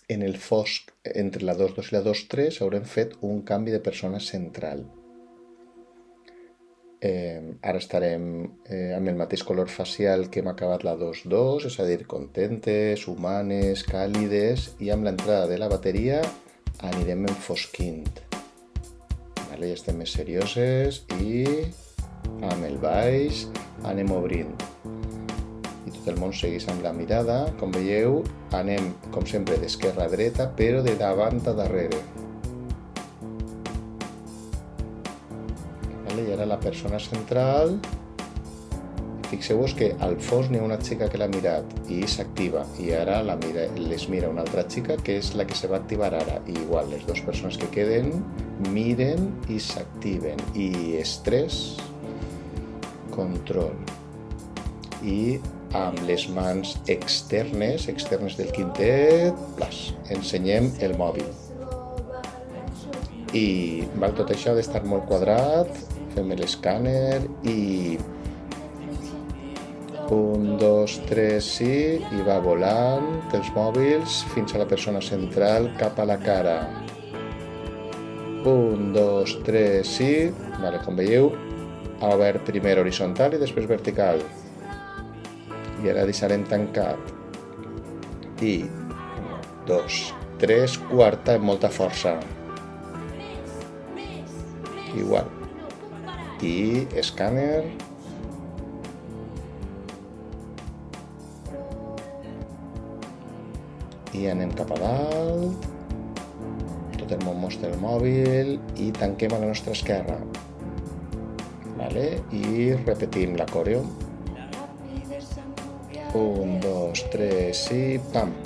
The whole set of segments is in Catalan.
en el fosc entre la 2.2 i la 2.3 haurem fet un canvi de persona central. Ara estarem amb el mateix color facial que hem acabat la 2.2, és a dir, contentes, humanes, càlides, i amb l'entrada de la bateria anirem enfosquint. Vale, ja estem més serioses i amb el baix anem obrint. I tot el món segueix amb la mirada. Com veieu, anem, com sempre, d'esquerra a dreta, però de davant a darrere. I ara la persona central, fixeu-vos que al fons n'hi ha una xica que l'ha mirat i s'activa, i ara les mira una altra xica que és la que se va activar ara, i igual les dues persones que queden miren i s'activen, i estrès, control, i amb les mans externes del quintet, ensenyem el mòbil. I tot això ha d'estar molt quadrat. Fem l'escàner i 1, 2, 3, sí, i va volant els mòbils fins a la persona central cap a la cara. 1, 2, 3, sí, vale, com veieu, ha obert primer horitzontal i després vertical. I ara deixarem tancat. I 1, 2, 3, quarta amb molta força. Igual. I escàner. I anem cap a dalt. Tot el món mostra el mòbil i tanquem a la nostra esquerra. Vale? I repetim la coreo. 1, 2, 3, sí, pam.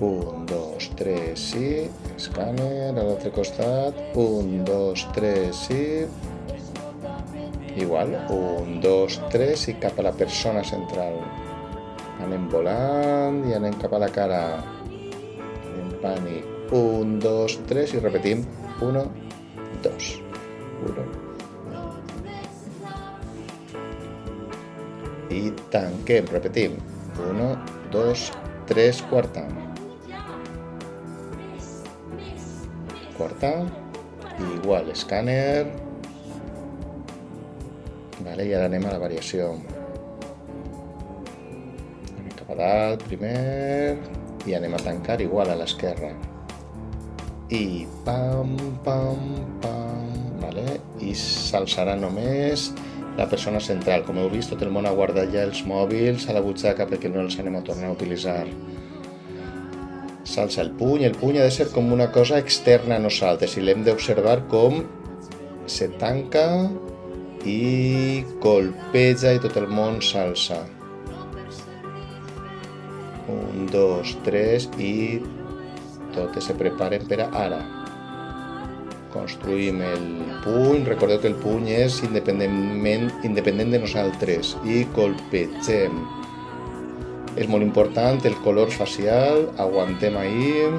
1, 2, 3, sí, escàner, a l'altre costat, 1, 2, 3, sí, igual, 1, 2, 3 i cap a la persona central. Anem volant i anem cap a la cara, en pànic, 1, 2, 3 i repetim, 1, 2, 1. I tanquem, repetim, 1, 2, 3, quarta. Quarta, igual, escàner, vale, i ara anem a la variació. Anem cap a dalt primer i anem a tancar igual a l'esquerra. I pam, pam, pam, vale, i s'alçarà només la persona central. Com heu vist, tot el món ha guardat ja els mòbils a la butxaca perquè no els anem a tornar a utilitzar. S'alça el puny ha de ser com una cosa externa a nosaltres i l'hem d'observar com se tanca i colpeja i tot el món s'alça. 1, 2, 3 i totes se preparen per a ara. Construïm el puny, recordeu que el puny és independent de nosaltres i colpegem. És molt important el color facial, aguantem ahir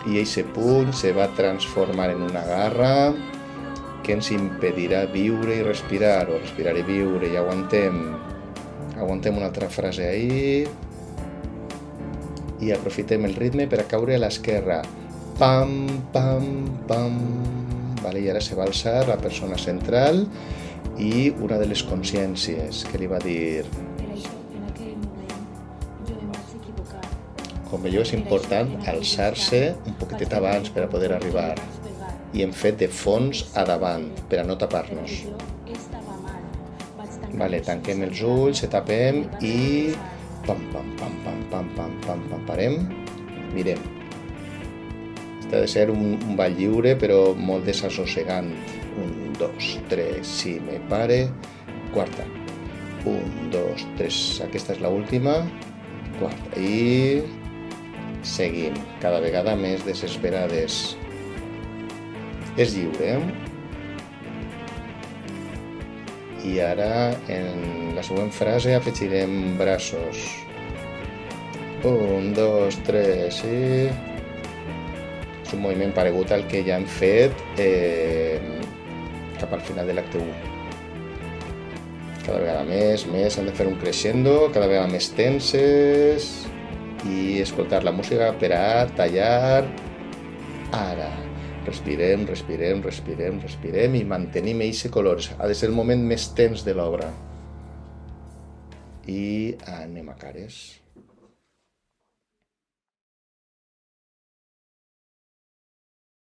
i aquest puny se va transformar en una garra que ens impedirà viure i respirar, o respirar i viure, i aguantem una altra frase ahir i aprofitem el ritme per a caure a l'esquerra. Pam, pam, pam. Vale, i ara se va alçar la persona central i una de les consciències que li va dir. Com veieu, és important alçar-se un poquitet abans per a poder arribar. I hem fet de fons a davant, per a no tapar-nos. Vale, tanquem els ulls, se tapem i pam, pam, pam, pam, pam, pam, pam, pam, parem, mirem. Este ha de ser un ball lliure, però molt desassossegant. 1, 2, 3, sí, me pare, quarta. 1, 2, 3, aquesta és l'última, quarta. I seguim, cada vegada més desesperades. És lliure, I ara, en la següent frase, afegirem braços. 1, 2, 3, sí. És un moviment paregut al que ja hem fet cap al final de l'acte 1. Cada vegada més, hem de fer un crescendo, cada vegada més tenses. i escoltar la música per a tallar ara. Respirem, respirem, respirem, respirem i mantenim aquests colors. Ha de ser el moment més tens de l'obra. I anem a cares.